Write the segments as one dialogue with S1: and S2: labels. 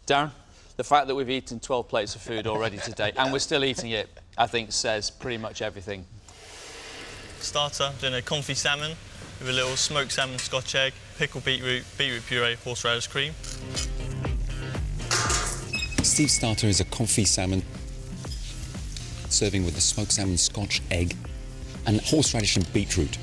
S1: Darren, the fact that we've eaten 12 plates of food already today, and we're still eating it, I think says pretty much everything.
S2: Starter, doing a confit salmon with a little smoked salmon scotch egg, pickled beetroot, beetroot puree, horseradish cream.
S3: Steve's starter is a confit salmon, serving with the smoked salmon scotch egg and horseradish and beetroot.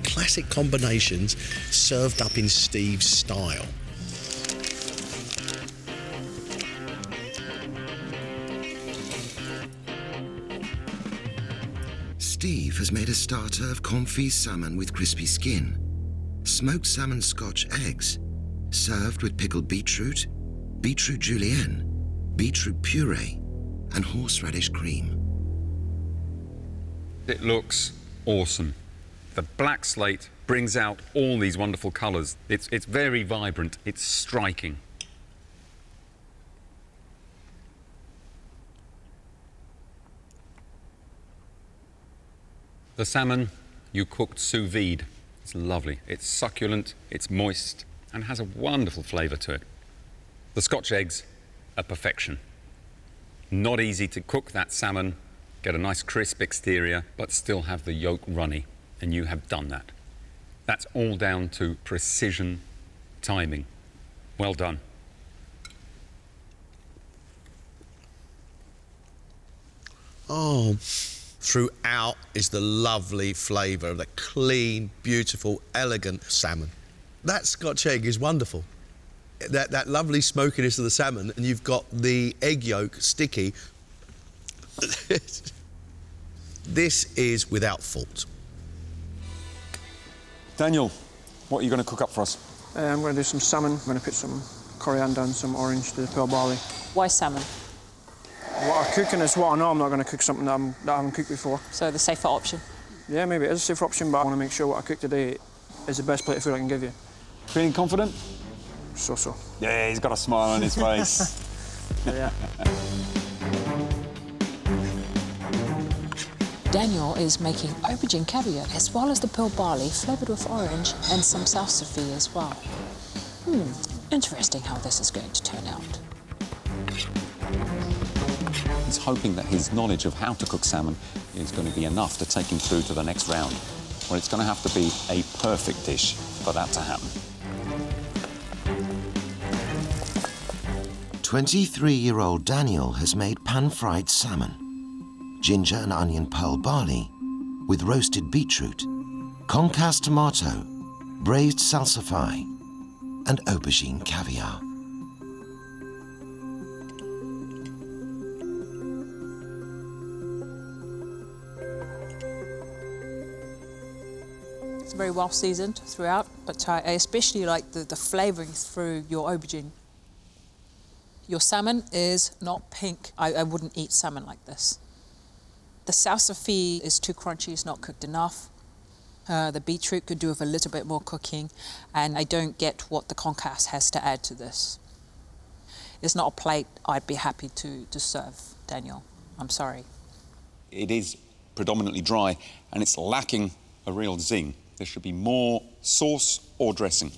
S4: Classic combinations served up in Steve's style.
S5: Steve has made a starter of confit salmon with crispy skin, smoked salmon scotch eggs, served with pickled beetroot, beetroot julienne, beetroot puree, and horseradish cream.
S3: It looks awesome. The black slate brings out all these wonderful colours. It's very vibrant, it's striking. The salmon you cooked sous vide. It's lovely. It's succulent, it's moist, and has a wonderful flavour to it. The Scotch eggs are perfection. Not easy to cook that salmon, get a nice crisp exterior, but still have the yolk runny, and you have done that. That's all down to precision timing. Well done.
S4: Oh, throughout is the lovely flavour of the clean, beautiful, elegant salmon. That Scotch egg is wonderful. That lovely smokiness of the salmon, and you've got the egg yolk sticky. This is without fault.
S6: Daniel, what are you going to cook up for us?
S7: I'm going to do some salmon. I'm going to put some coriander and some orange to the pearl barley.
S8: Why salmon?
S7: What I'm cooking is what I know. I'm not going to cook something that I haven't cooked before.
S8: So the safer option?
S7: Yeah, maybe it is a safer option, but I want to make sure what I cook today is the best plate of food I can give you.
S6: Feeling confident?
S7: So.
S6: Yeah, he's got a smile on his face.
S7: Yeah.
S8: Daniel is making aubergine caviar as well as the pearl barley flavoured with orange and some salsify as well. Interesting how this is going to turn out.
S3: He's hoping that his knowledge of how to cook salmon is going to be enough to take him through to the next round, where it's going to have to be a perfect dish for that to happen.
S5: 23-year-old Daniel has made pan-fried salmon, ginger and onion pearl barley with roasted beetroot, concassed tomato, braised salsify, and aubergine caviar.
S8: It's very well seasoned throughout, but I especially like the flavouring through your aubergine. Your salmon is not pink. I wouldn't eat salmon like this. The salsify is too crunchy, it's not cooked enough. The beetroot could do with a little bit more cooking, and I don't get what the concasse has to add to this. It's not a plate I'd be happy to serve, Daniel. I'm sorry.
S6: It is predominantly dry, and it's lacking a real zing. There should be more sauce or dressing.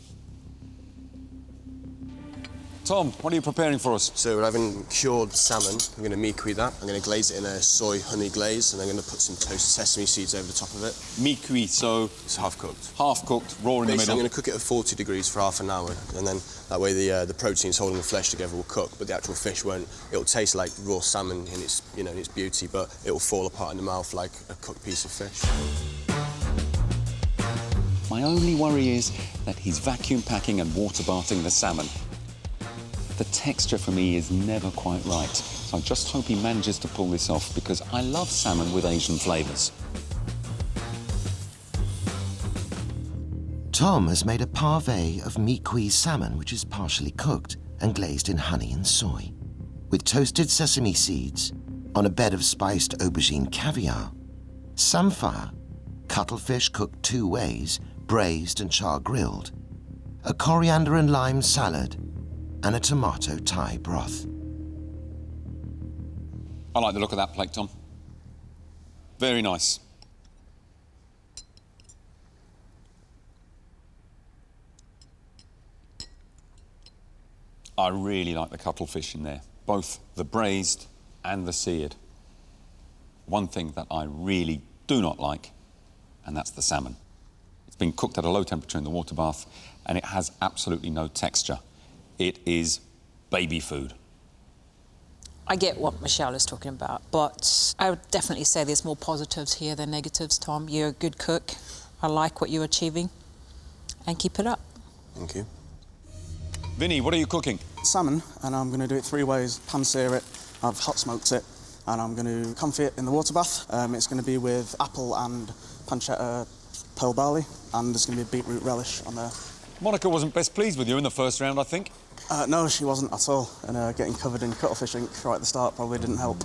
S6: Tom, what are you preparing for us?
S9: So we're having cured salmon. I'm going to mi-cuit that. I'm going to glaze it in a soy honey glaze, and I'm going to put some toasted sesame seeds over the top of it.
S6: Mi-cuit, so...
S9: It's half-cooked.
S6: Half-cooked, raw in the middle.
S9: I'm going to cook it at 40 degrees for half an hour, and then that way the proteins holding the flesh together will cook, but the actual fish won't. It'll taste like raw salmon in its, in its beauty, but it will fall apart in the mouth like a cooked piece of fish.
S3: My only worry is that he's vacuum packing and water bathing the salmon. The texture for me is never quite right, so I just hope he manages to pull this off, because I love salmon with Asian flavours.
S5: Tom has made a pave of mi-cuit salmon, which is partially cooked and glazed in honey and soy, with toasted sesame seeds on a bed of spiced aubergine caviar, samphire, cuttlefish cooked 2 ways, braised and char-grilled, a coriander and lime salad, and a tomato Thai broth.
S6: I like the look of that plate, Tom. Very nice. I really like the cuttlefish in there, both the braised and the seared. One thing that I really do not like, and that's the salmon. It's been cooked at a low temperature in the water bath, and it has absolutely no texture. It is baby food.
S8: I get what Michelle is talking about, but I would definitely say there's more positives here than negatives, Tom. You're a good cook. I like what you're achieving, and keep it up.
S9: Thank you.
S6: Vinny, what are you cooking?
S10: Salmon, and I'm going to do it 3 ways. Pan sear it, I've hot smoked it, and I'm going to confit it in the water bath. It's going to be with apple and pancetta pearl barley, and there's going to be a beetroot relish on there.
S6: Monica wasn't best pleased with you in the first round, I think.
S10: No, she wasn't at all, and getting covered in cuttlefish ink right at the start probably didn't help.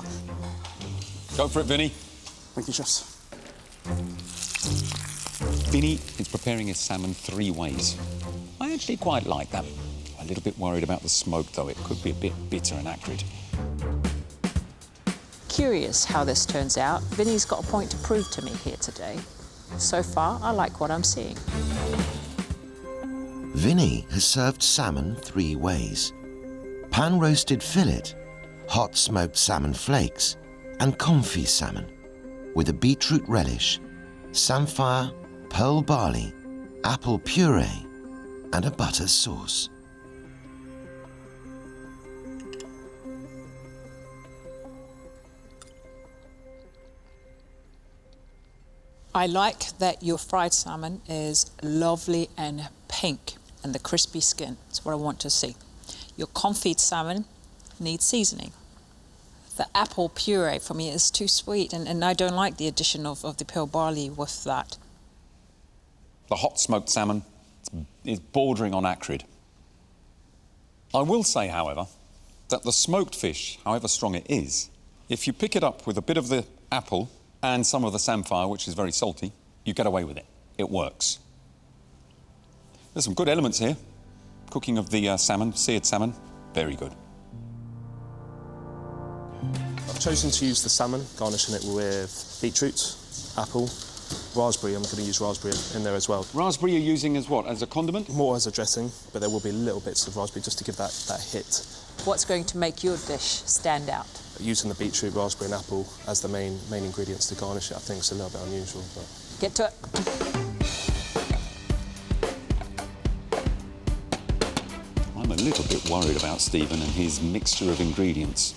S6: Go for it, Vinny.
S10: Thank you, chefs.
S6: Vinny is preparing his salmon 3 ways. I actually quite like that. A little bit worried about the smoke, though. It could be a bit bitter and acrid.
S8: Curious how this turns out. Vinny's got a point to prove to me here today. So far, I like what I'm seeing.
S5: Vinny has served salmon 3 ways. Pan-roasted fillet, hot smoked salmon flakes, and confit salmon, with a beetroot relish, samphire, pearl barley, apple puree, and a butter sauce.
S8: I like that your fried salmon is lovely and pink, and the crispy skin. That's what I want to see. Your confit salmon needs seasoning. The apple puree for me is too sweet, and I don't like the addition of the pearl barley with that.
S6: The hot smoked salmon is bordering on acrid. I will say, however, that the smoked fish, however strong it is, if you pick it up with a bit of the apple and some of the samphire, which is very salty, you get away with it. It works. There's some good elements here. Cooking of the salmon, seared salmon, very good.
S11: I've chosen to use the salmon, garnishing it with beetroot, apple, raspberry. I'm going to use raspberry in there as well.
S6: Raspberry you're using as what, as a condiment?
S11: More as a dressing, but there will be little bits of raspberry just to give that hit.
S8: What's going to make your dish stand out?
S11: Using the beetroot, raspberry and apple as the main ingredients to garnish it, I think it's a little bit unusual. But...
S8: Get to it.
S6: I'm a little bit worried about Stephen and his mixture of ingredients.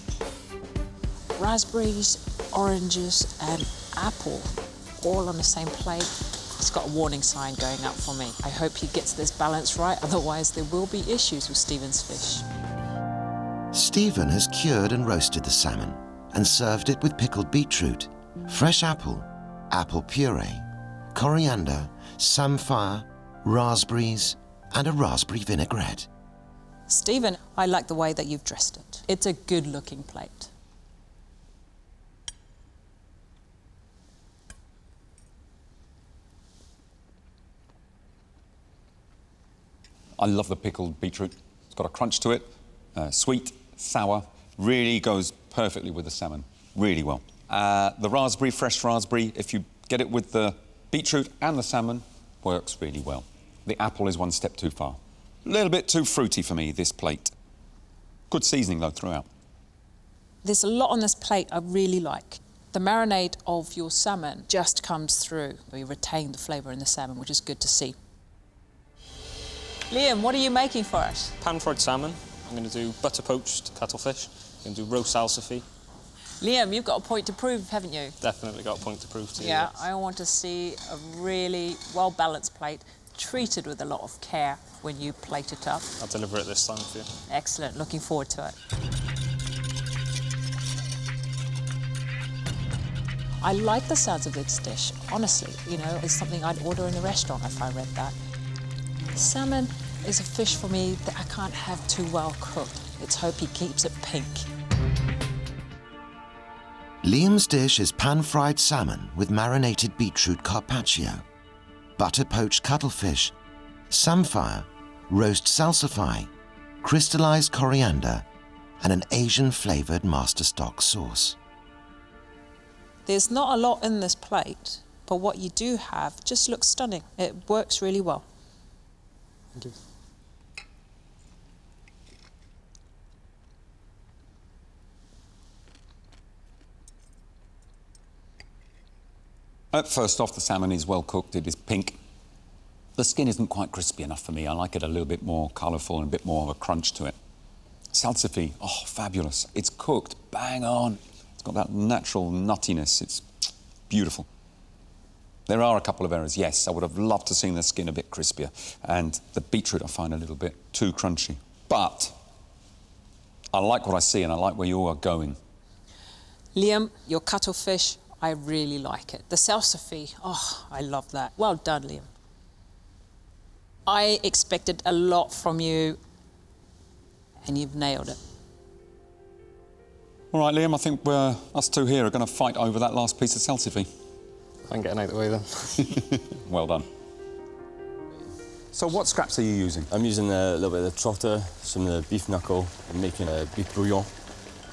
S8: Raspberries, oranges and apple all on the same plate. It's got a warning sign going up for me. I hope he gets this balance right, otherwise there will be issues with Stephen's fish.
S5: Stephen has cured and roasted the salmon and served it with pickled beetroot, fresh apple, apple puree, coriander, samphire, raspberries, and a raspberry vinaigrette.
S8: Stephen, I like the way that you've dressed it. It's a good-looking plate.
S6: I love the pickled beetroot. It's got a crunch to it, sweet, sour, really goes perfectly with the salmon, really well. The raspberry, fresh raspberry, if you get it with the beetroot and the salmon, works really well. The apple is one step too far. A little bit too fruity for me, this plate. Good seasoning, though, throughout.
S8: There's a lot on this plate I really like. The marinade of your salmon just comes through. You retain the flavour in the salmon, which is good to see. Liam, what are you making for us?
S12: Pan-fried salmon. I'm going to do butter poached cuttlefish. I'm going to do roast salsify.
S8: Liam, you've got a point to prove, haven't you?
S12: Definitely got a point to prove to you.
S8: Yeah,
S12: yes.
S8: I want to see a really well-balanced plate, treated with a lot of care when you plate it up.
S12: I'll deliver it this time for you.
S8: Excellent, looking forward to it. I like the sounds of this dish, honestly. You know, it's something I'd order in a restaurant if I read that. Salmon is a fish for me that I can't have too well cooked. Let's hope he keeps it pink.
S5: Liam's dish is pan-fried salmon with marinated beetroot carpaccio, butter poached cuttlefish, samphire, roast salsify, crystallized coriander, and an Asian-flavoured masterstock sauce.
S8: There's not a lot in this plate, but what you do have just looks stunning. It works really well.
S11: Thank you.
S6: First off, the salmon is well cooked. It is pink. The skin isn't quite crispy enough for me. I like it a little bit more colourful and a bit more of a crunch to it. Salsify, oh, fabulous. It's cooked, bang on. It's got that natural nuttiness. It's beautiful. There are a couple of errors, yes. I would have loved to seen the skin a bit crispier. And the beetroot I find a little bit too crunchy. But I like what I see and I like where you are going.
S8: Liam, your cuttlefish, I really like it. The salsify, oh, I love that. Well done, Liam. I expected a lot from you, and you've nailed it.
S6: All right, Liam, I think us two here are going to fight over that last piece of salsify.
S12: I can get out of the way then.
S6: Well done. So what scraps are you using?
S9: I'm using a little bit of the trotter, some of the beef knuckle. I'm making a beef bouillon.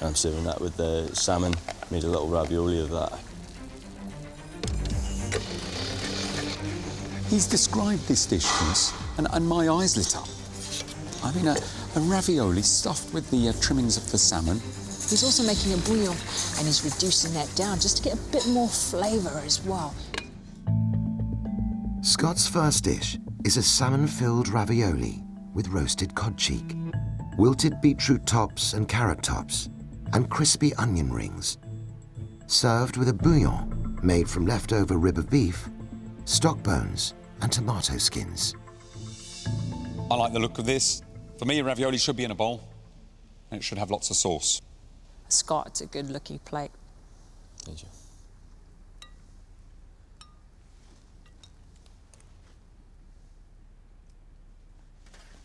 S9: I'm serving that with the salmon. Made a little ravioli of that.
S6: He's described this dish to us, and my eyes lit up. I mean, a ravioli stuffed with the trimmings of the salmon.
S8: He's also making a bouillon, and he's reducing that down just to get a bit more flavour as well.
S5: Scott's first dish is a salmon-filled ravioli with roasted cod cheek, wilted beetroot tops and carrot tops, and crispy onion rings. Served with a bouillon made from leftover rib of beef, stock bones, and tomato skins.
S6: I like the look of this. For me, a ravioli should be in a bowl, and it should have lots of sauce.
S8: Scott, it's a good-looking plate.
S9: Thank you.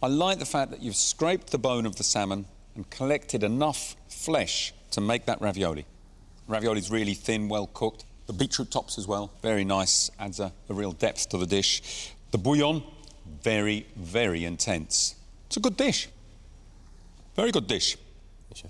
S6: I like the fact that you've scraped the bone of the salmon and collected enough flesh to make that ravioli. Ravioli's really thin, well cooked. The beetroot tops as well, very nice, adds a real depth to the dish. The bouillon, very, very intense. It's a good dish. Very good dish.
S9: Thank you.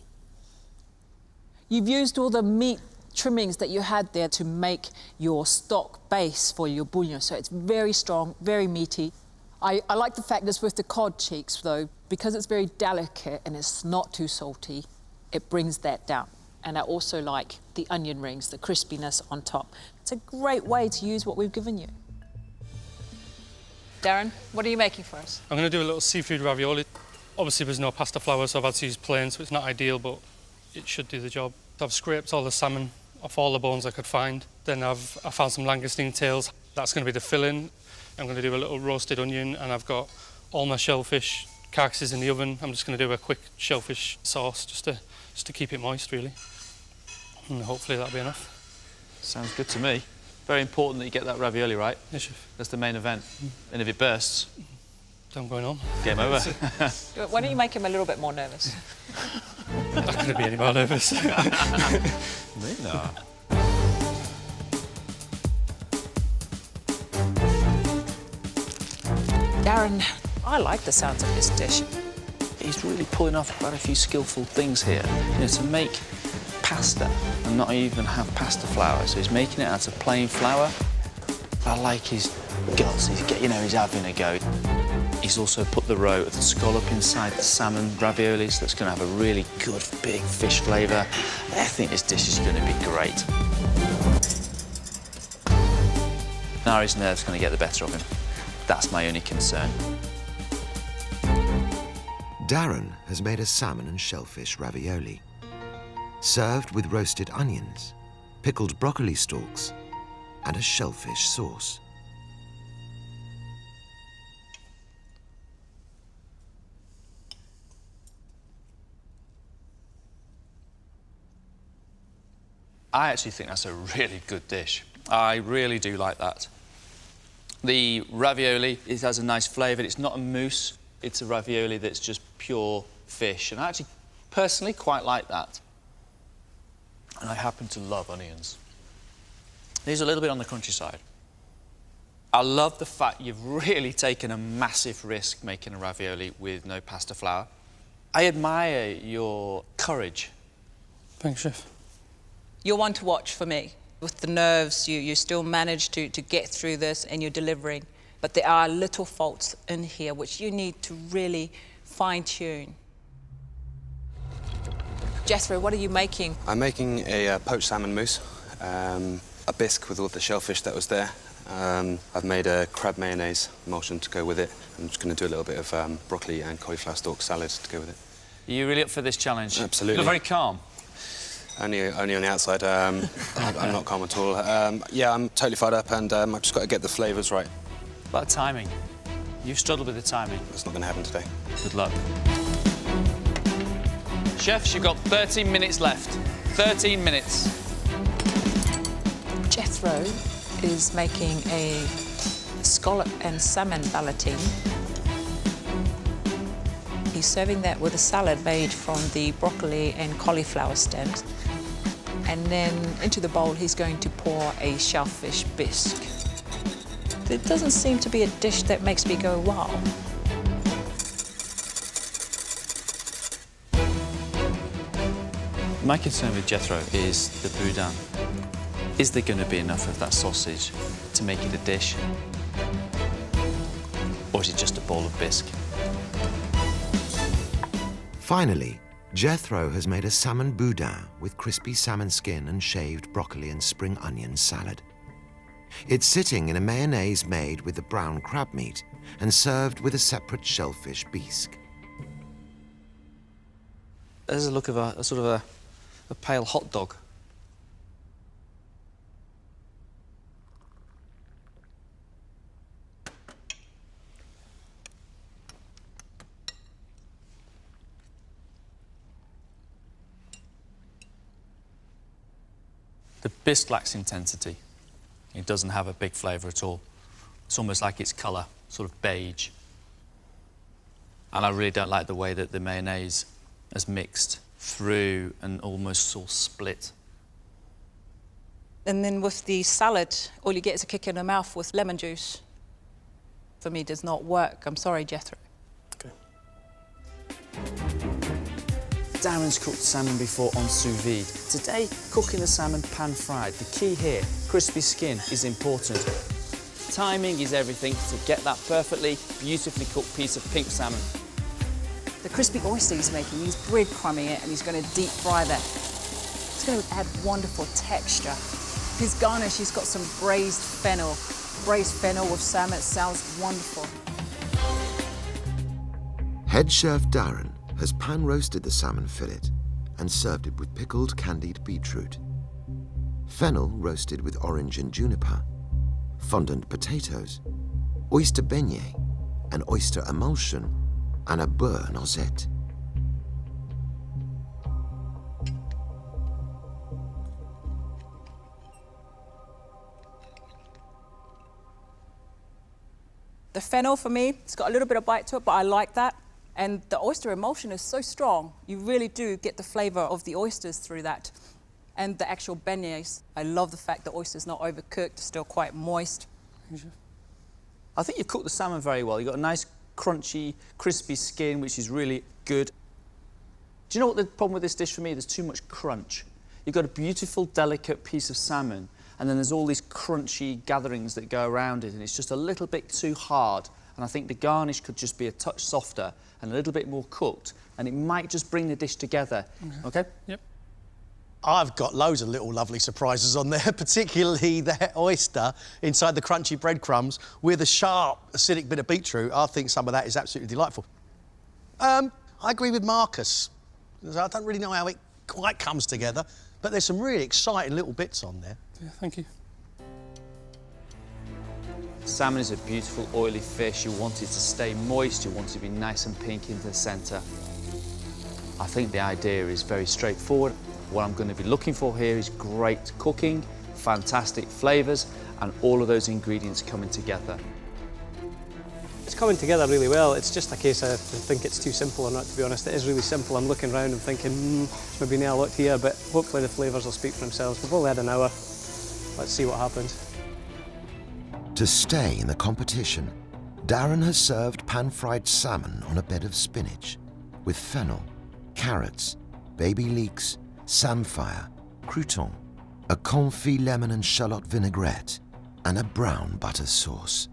S8: You've used all the meat trimmings that you had there to make your stock base for your bouillon, so it's very strong, very meaty. I like the fact that it's with the cod cheeks, though, because it's very delicate and it's not too salty, it brings that down. And I also like the onion rings, the crispiness on top. It's a great way to use what we've given you. Darren, what are you making for us?
S11: I'm going to do a little seafood ravioli. Obviously there's no pasta flour, so I've had to use plain, so it's not ideal, but it should do the job. I've scraped all the salmon off all the bones I could find. Then I found some langoustine tails. That's going to be the filling. I'm going to do a little roasted onion, and I've got all my shellfish carcasses in the oven. I'm just going to do a quick shellfish sauce just to keep it moist, really. And hopefully that'll be enough.
S1: Sounds good to me. Very important that you get that ravioli right.
S11: Yes, chef.
S1: That's the main event. And if it bursts,
S11: I'm going home.
S1: game over.
S8: Why don't you make him a little bit more nervous?
S11: I'm not going to be any more nervous.
S1: No.
S8: Darren, I like the sounds of this dish.
S13: He's really pulling off quite a few skillful things here. You know, to make pasta and not even have pasta flour. So he's making it out of plain flour. I like his guts. He's having a go. He's also put the roe of the scallop inside the salmon ravioli, so that's going to have a really good big fish flavour. I think this dish is going to be great. Now his nerves going to get the better of him. That's my only concern.
S5: Darren has made a salmon and shellfish ravioli, served with roasted onions, pickled broccoli stalks, and a shellfish sauce.
S1: I actually think that's a really good dish. I really do like that. The ravioli, it has a nice flavour. It's not a mousse. It's a ravioli that's just pure fish. And I actually, personally, quite like that. And I happen to love onions. These are a little bit on the crunchy side. I love the fact you've really taken a massive risk making a ravioli with no pasta flour. I admire your courage.
S11: Thanks, chef.
S14: You're one to watch for me.
S8: With the nerves, you still manage to get through this and you're delivering. But there are little faults in here which you need to really fine-tune. Jethro, what are you making?
S14: I'm making a poached salmon mousse, a bisque with all the shellfish that was there. I've made a crab mayonnaise emulsion to go with it. I'm just going to do a little bit of broccoli and cauliflower stalk salad to go with it.
S1: Are you really up for this challenge?
S14: Absolutely.
S1: You're very calm.
S14: Only on the outside. I'm not calm at all. Yeah, I'm totally fired up, and I've just got to get the flavours right.
S1: About timing. You've struggled with the timing.
S14: That's not going to happen today.
S1: Good luck. Chefs, you've got 13 minutes left. 13 minutes.
S8: Jethro is making a scallop and salmon ballotine. He's serving that with a salad made from the broccoli and cauliflower stems. And then into the bowl, he's going to pour a shellfish bisque. There doesn't seem to be a dish that makes me go, wow.
S1: My concern with Jethro is the boudin. Is there going to be enough of that sausage to make it a dish? Or is it just a bowl of bisque?
S5: Finally, Jethro has made a salmon boudin with crispy salmon skin and shaved broccoli and spring onion salad. It's sitting in a mayonnaise made with the brown crab meat and served with a separate shellfish bisque.
S1: There's a look of a sort of a pale hot dog. The bisque lacks intensity. It doesn't have a big flavour at all. It's almost like its colour, sort of beige. And I really don't like the way that the mayonnaise has mixed through and almost all split.
S8: And then with the salad, all you get is a kick in the mouth with lemon juice. For me, does not work. I'm sorry, Jethro.
S13: Darren's cooked salmon before on sous vide. Today, cooking the salmon pan-fried. The key here, crispy skin, is important. Timing is everything to get that perfectly, beautifully cooked piece of pink salmon.
S8: The crispy oyster he's making, he's breadcrumbing it and he's going to deep fry that. It's going to add wonderful texture. His garnish, he's got some braised fennel. Braised fennel with salmon, it sounds wonderful.
S5: Head chef Darren has pan-roasted the salmon fillet and served it with pickled candied beetroot, fennel roasted with orange and juniper, fondant potatoes, oyster beignet, an oyster emulsion, and a beurre noisette.
S8: The fennel, for me, it's got a little bit of bite to it, but I like that. And the oyster emulsion is so strong, you really do get the flavour of the oysters through that. And the actual beignets, I love the fact the oyster's not overcooked, still quite moist.
S1: I think you've cooked the salmon very well. You've got a nice, crunchy, crispy skin, which is really good. Do you know what the problem with this dish for me? There's too much crunch. You've got a beautiful, delicate piece of salmon, and then there's all these crunchy gatherings that go around it, and it's just a little bit too hard. And I think the garnish could just be a touch softer and a little bit more cooked, and it might just bring the dish together. OK?
S11: Yep.
S4: I've got loads of little lovely surprises on there, particularly that oyster inside the crunchy breadcrumbs with a sharp, acidic bit of beetroot. I think some of that is absolutely delightful. I agree with Marcus. I don't really know how it quite comes together, but there's some really exciting little bits on there.
S11: Yeah, thank you.
S1: Salmon is a beautiful, oily fish. You want it to stay moist, you want it to be nice and pink into the centre. I think the idea is very straightforward. What I'm going to be looking for here is great cooking, fantastic flavours, and all of those ingredients coming together.
S7: It's coming together really well. It's just a case of I think it's too simple or not, to be honest. It is really simple. I'm looking around and thinking, maybe nail it here, but hopefully the flavours will speak for themselves. We've only had an hour. Let's see what happens.
S5: To stay in the competition, Darren has served pan-fried salmon on a bed of spinach with fennel, carrots, baby leeks, samphire, crouton, a confit lemon and shallot vinaigrette, and a brown butter sauce.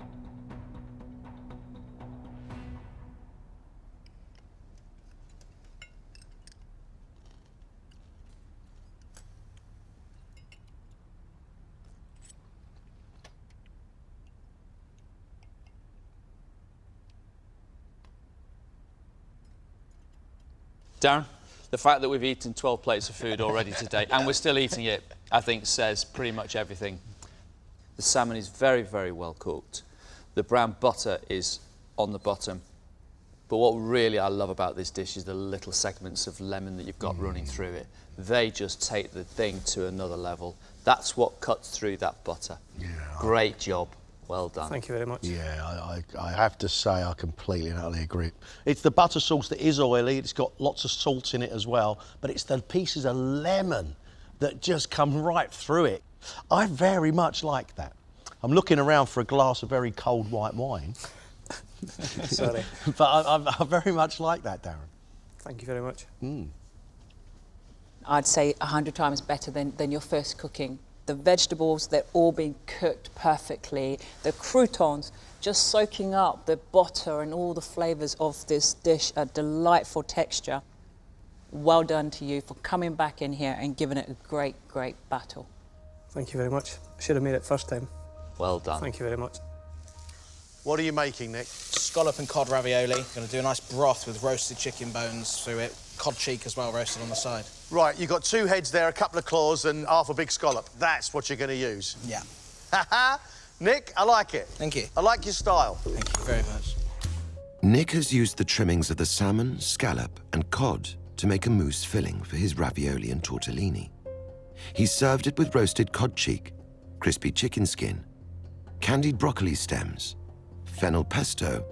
S1: Darren, the fact that we've eaten 12 plates of food already today, and we're still eating it, I think says pretty much everything. The salmon is very, very well cooked. The brown butter is on the bottom. But what really I love about this dish is the little segments of lemon that you've got running through it. They just take the thing to another level. That's what cuts through that butter.
S4: Yeah.
S1: Great job. Well done.
S7: Thank you very much.
S4: Yeah, I have to say I completely and utterly agree. It's the butter sauce that is oily, it's got lots of salt in it as well, but it's the pieces of lemon that just come right through it. I very much like that. I'm looking around for a glass of very cold white wine.
S7: Sorry.
S4: But I very much like that, Darren.
S7: Thank you very much.
S8: I'd say 100 times better than your first cooking. The vegetables, they're all being cooked perfectly. The croutons just soaking up the butter and all the flavours of this dish, a delightful texture. Well done to you for coming back in here and giving it a great, great battle.
S7: Thank you very much. I should have made it first time.
S1: Well done.
S7: Thank you very much.
S4: What are you making, Nick?
S15: Scallop and cod ravioli. Going to do a nice broth with roasted chicken bones through it. Cod cheek as well, roasted on the side.
S4: Right, you've got 2 heads there, a couple of claws and half a big scallop. That's what you're going to use.
S15: Yeah.
S4: Nick, I like it.
S15: Thank you.
S4: I like your style.
S15: Thank you very much.
S5: Nick has used the trimmings of the salmon, scallop and cod to make a mousse filling for his ravioli and tortellini. He served it with roasted cod cheek, crispy chicken skin, candied broccoli stems, fennel pesto,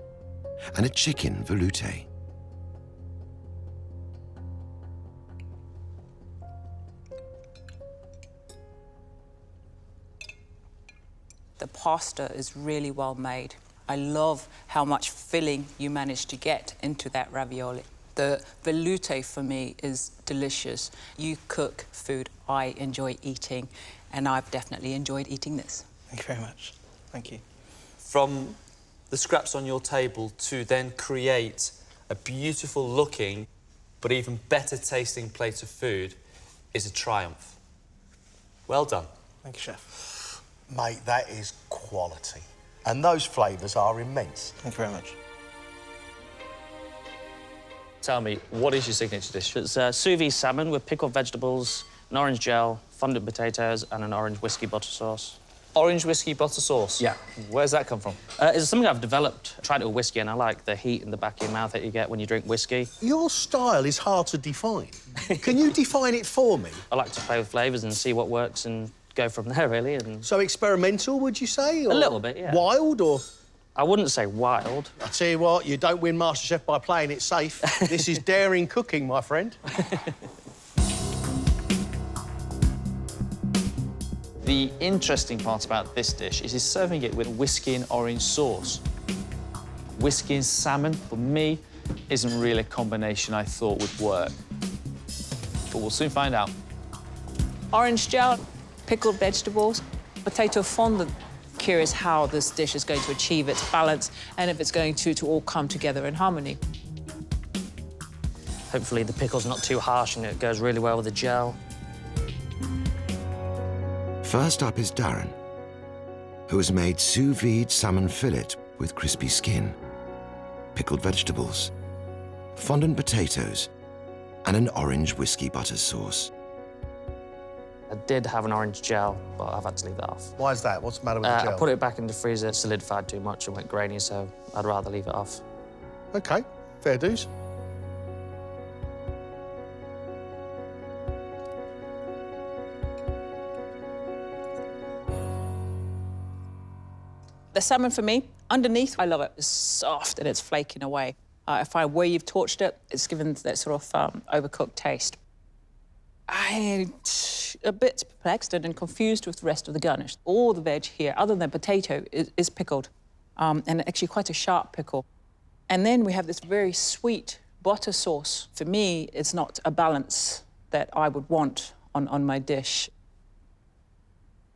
S5: and a chicken velouté.
S8: The pasta is really well made. I love how much filling you managed to get into that ravioli. The velouté for me is delicious. You cook food I enjoy eating, and I've definitely enjoyed eating this.
S15: Thank you very much. Thank you.
S1: From the scraps on your table to then create a beautiful looking but even better tasting plate of food is a triumph. Well done.
S15: Thank you, Chef.
S4: Mate, that is quality. And those flavours are immense.
S15: Thank you very much.
S1: Tell me, what is your signature dish?
S12: It's sous vide salmon with pickled vegetables, an orange gel, fondant potatoes, and an orange whiskey butter sauce.
S1: Orange whiskey butter sauce?
S12: Yeah.
S1: Where's that come from?
S12: It's something I've developed. I tried it with whiskey, and I like the heat in the back of your mouth that you get when you drink whiskey.
S4: Your style is hard to define. Can you define it for me?
S12: I like to play with flavours and see what works and go from there, really. And
S4: So experimental, would you say? Or
S12: a little bit, yeah.
S4: Wild, or...?
S12: I wouldn't say wild.
S4: I tell you what, you don't win MasterChef by playing it safe. This is daring cooking, my friend.
S1: The interesting part about this dish is he's serving it with whiskey and orange sauce. Whiskey and salmon, for me, isn't really a combination I thought would work. But we'll soon find out.
S8: Orange gel, pickled vegetables, potato fondant. Curious how this dish is going to achieve its balance and if it's going to all come together in harmony.
S12: Hopefully the pickle's not too harsh and it goes really well with the gel.
S5: First up is Darren, who has made sous vide salmon fillet with crispy skin, pickled vegetables, fondant potatoes, and an orange whiskey butter sauce.
S12: I did have an orange gel, but I've had to leave that off.
S4: Why is that? What's the matter with the gel?
S12: I put it back in the freezer, it solidified too much and went grainy, so I'd rather leave it off.
S4: OK, fair dues.
S8: The salmon, for me, underneath, I love it. It's soft and it's flaking away. I find where you've torched it, it's given that sort of overcooked taste. I'm a bit perplexed and confused with the rest of the garnish. All the veg here, other than potato, is pickled, and actually quite a sharp pickle. And then we have this very sweet butter sauce. For me, it's not a balance that I would want on my dish.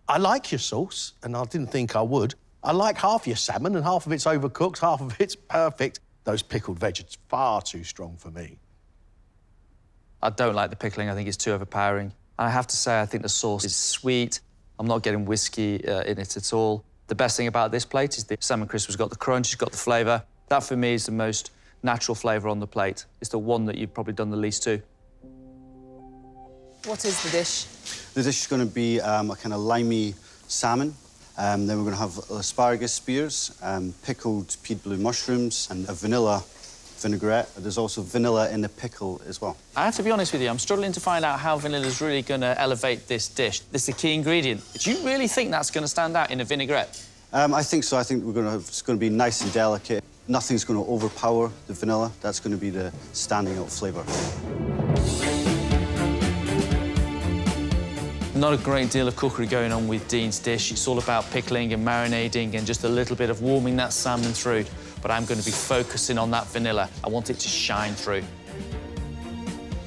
S4: I like your sauce, and I didn't think I would. I like half your salmon, and half of it's overcooked, half of it's perfect. Those pickled veg, it's far too strong for me.
S1: I don't like the pickling. I think it's too overpowering. And I have to say, I think the sauce is sweet. I'm not getting whiskey in it at all. The best thing about this plate is the salmon crisp has got the crunch, it's got the flavour. That, for me, is the most natural flavour on the plate. It's the one that you've probably done the least to.
S8: What is the dish?
S16: The dish is going to be a kind of limey salmon. Then we're going to have asparagus spears, pickled peed blue mushrooms, and a vanilla vinaigrette. There's also vanilla in the pickle as well.
S1: I have to be honest with you, I'm struggling to find out how vanilla's really going to elevate this dish. This is the key ingredient. Do you really think that's going to stand out in a vinaigrette?
S16: I think so. I think it's going to be nice and delicate. Nothing's going to overpower the vanilla. That's going to be the standing out flavour.
S1: Not a great deal of cookery going on with Dean's dish. It's all about pickling and marinating and just a little bit of warming that salmon through. But I'm going to be focusing on that vanilla. I want it to shine through.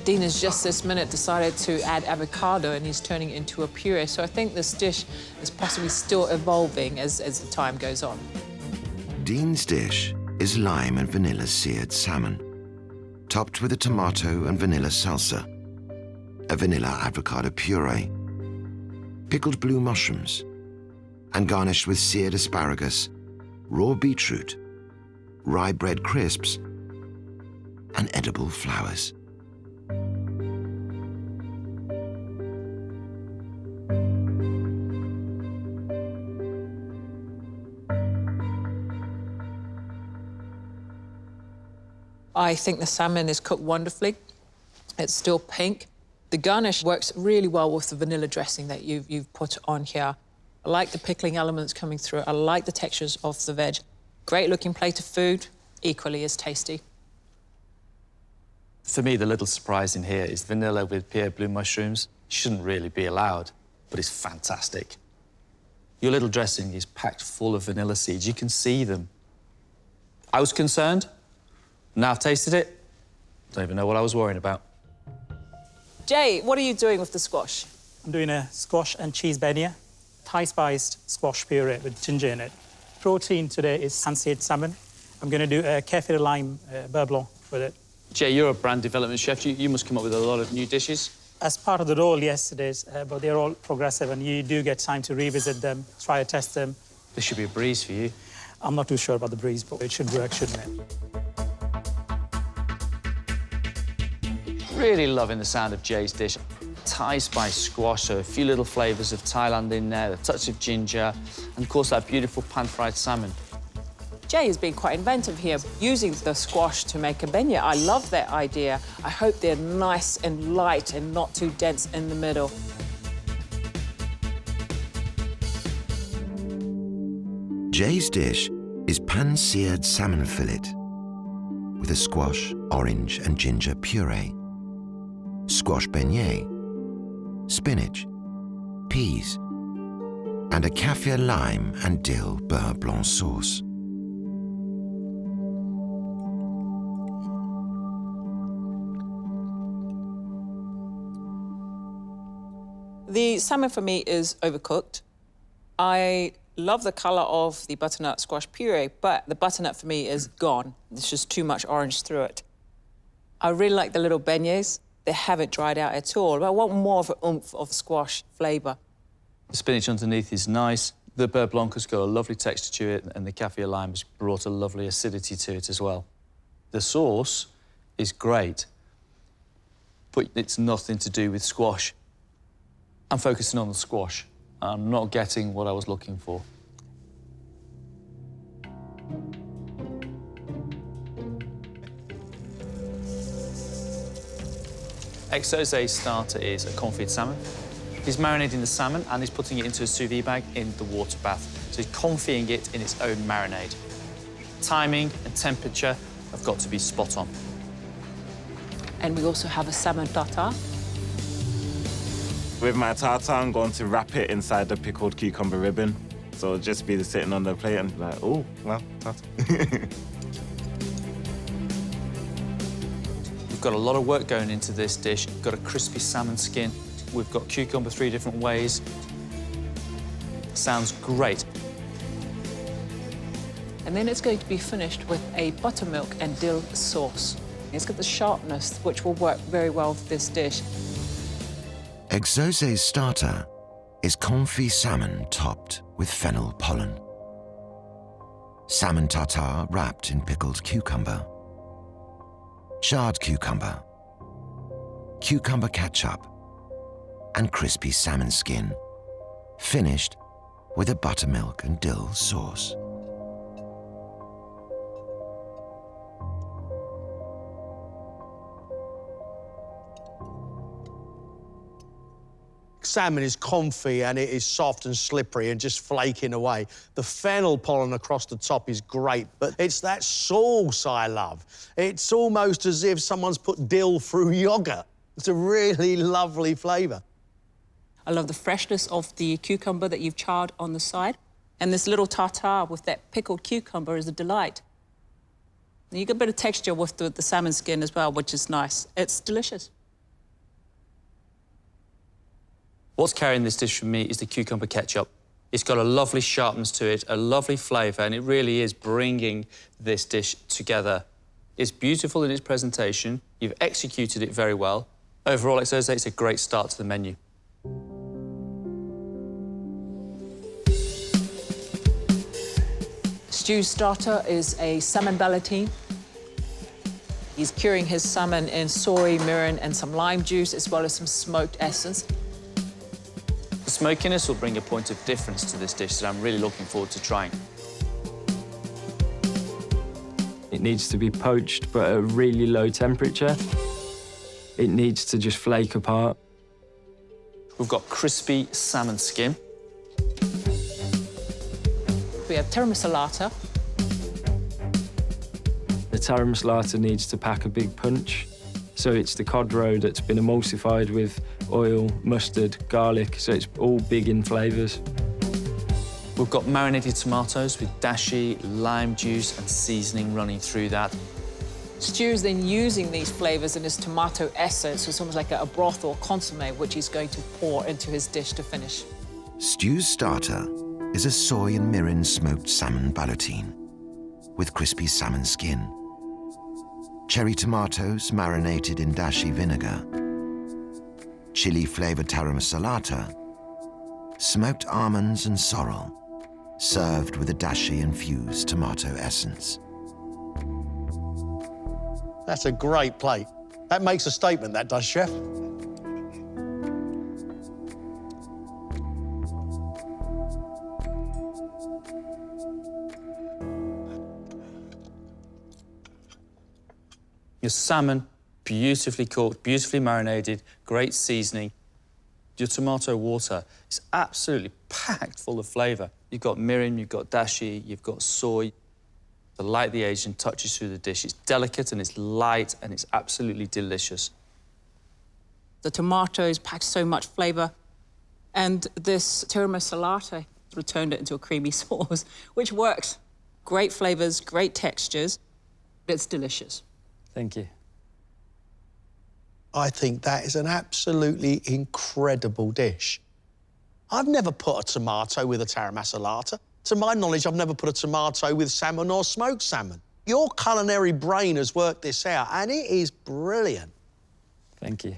S8: Dean has just this minute decided to add avocado and he's turning it into a puree. So I think this dish is possibly still evolving as the time goes on.
S5: Dean's dish is lime and vanilla seared salmon, topped with a tomato and vanilla salsa, a vanilla avocado puree, pickled blue mushrooms, and garnished with seared asparagus, raw beetroot, rye bread crisps, and edible flowers.
S8: I think the salmon is cooked wonderfully. It's still pink. The garnish works really well with the vanilla dressing that you've put on here. I like the pickling elements coming through. I like the textures of the veg. Great looking plate of food, equally as tasty.
S1: For me, the little surprise in here is vanilla with Pierre blue mushrooms. Shouldn't really be allowed, but it's fantastic. Your little dressing is packed full of vanilla seeds. You can see them. I was concerned. Now I've tasted it, don't even know what I was worrying about.
S8: Jay, what are you doing with the squash?
S17: I'm doing a squash and cheese beignet, Thai-spiced squash puree with ginger in it. Protein today is hand-seared salmon. I'm going to do a caviar lime beurre blanc with it.
S1: Jay, you're a brand development chef. You must come up with a lot of new dishes.
S17: As part of the role, yes, it is, but they're all progressive and you do get time to revisit them, try to test them.
S1: This should be a breeze for you.
S17: I'm not too sure about the breeze, but it should work, shouldn't it?
S1: Really loving the sound of Jay's dish. Thai spice squash, so a few little flavours of Thailand in there, a touch of ginger, and of course that beautiful pan-fried salmon.
S8: Jay has been quite inventive here, using the squash to make a beignet. I love that idea. I hope they're nice and light and not too dense in the middle.
S5: Jay's dish is pan-seared salmon fillet with a squash, orange and ginger puree, squash beignet, spinach, peas, and a caviar lime and dill beurre blanc sauce.
S8: The salmon for me is overcooked. I love the colour of the butternut squash puree, but the butternut for me is gone. There's just too much orange through it. I really like the little beignets. They haven't dried out at all, but I want more of an oomph of squash flavour.
S1: The spinach underneath is nice. The beurre blanc has got a lovely texture to it, and the caviar lime has brought a lovely acidity to it as well. The sauce is great, but it's nothing to do with squash. I'm focusing on the squash. I'm not getting what I was looking for. Exose's starter is a confit salmon. He's marinating the salmon and he's putting it into a sous vide bag in the water bath. So he's confitting it in its own marinade. Timing and temperature have got to be spot on.
S8: And we also have a salmon tartare.
S18: With my tartare, I'm going to wrap it inside the pickled cucumber ribbon. So it'll just be sitting on the plate and like, oh, well, tartare.
S1: We've got a lot of work going into this dish. We've got a crispy salmon skin. We've got cucumber 3 different ways.
S13: Sounds great.
S8: And then it's going to be finished with a buttermilk and dill sauce. It's got the sharpness, which will work very well for this dish.
S5: Exose's starter is confit salmon topped with fennel pollen. Salmon tartare wrapped in pickled cucumber. Charred cucumber. Cucumber ketchup. And crispy salmon skin, finished with a buttermilk and dill sauce.
S4: Salmon is confit and it is soft and slippery and just flaking away. The fennel pollen across the top is great, but it's that sauce I love. It's almost as if someone's put dill through yoghurt. It's a really lovely flavour.
S8: I love the freshness of the cucumber that you've charred on the side. And this little tartare with that pickled cucumber is a delight. And you get a bit of texture with the salmon skin as well, which is nice. It's delicious.
S13: What's carrying this dish for me is the cucumber ketchup. It's got a lovely sharpness to it, a lovely flavour, and it really is bringing this dish together. It's beautiful in its presentation. You've executed it very well. Overall, Exose, it's a great start to the menu.
S8: Stew's starter is a salmon ballotine. He's curing his salmon in soy, mirin, and some lime juice, as well as some smoked essence.
S13: The smokiness will bring a point of difference to this dish that I'm really looking forward to trying.
S19: It needs to be poached, but at a really low temperature. It needs to just flake apart.
S13: We've got crispy salmon skin.
S8: We have terra
S19: The terra needs to pack a big punch. So it's the cod roe that's been emulsified with oil, mustard, garlic, so it's all big in flavours.
S13: We've got marinated tomatoes with dashi, lime juice and seasoning running through that.
S8: Stew's then using these flavours in his tomato essence, so it's almost like a broth or consommé, which he's going to pour into his dish to finish.
S5: Stew's starter is a soy and mirin smoked salmon ballotine with crispy salmon skin. Cherry tomatoes marinated in dashi vinegar. Chili-flavoured tara masalata. Smoked almonds and sorrel, served with a dashi-infused tomato essence.
S4: That's a great plate. That makes a statement, that does, Chef.
S13: Your salmon, beautifully cooked, beautifully marinated, great seasoning. Your tomato water is absolutely packed full of flavour. You've got mirin, you've got dashi, you've got soy. The light the Asian touches through the dish. It's delicate and it's light and it's absolutely delicious.
S8: The tomatoes pack so much flavour, and this tira masalata returned it into a creamy sauce, which works. Great flavours, great textures. It's delicious.
S19: Thank you.
S4: I think that is an absolutely incredible dish. I've never put a tomato with a tara masalata. To my knowledge, I've never put a tomato with salmon or smoked salmon. Your culinary brain has worked this out, and it is brilliant.
S19: Thank you.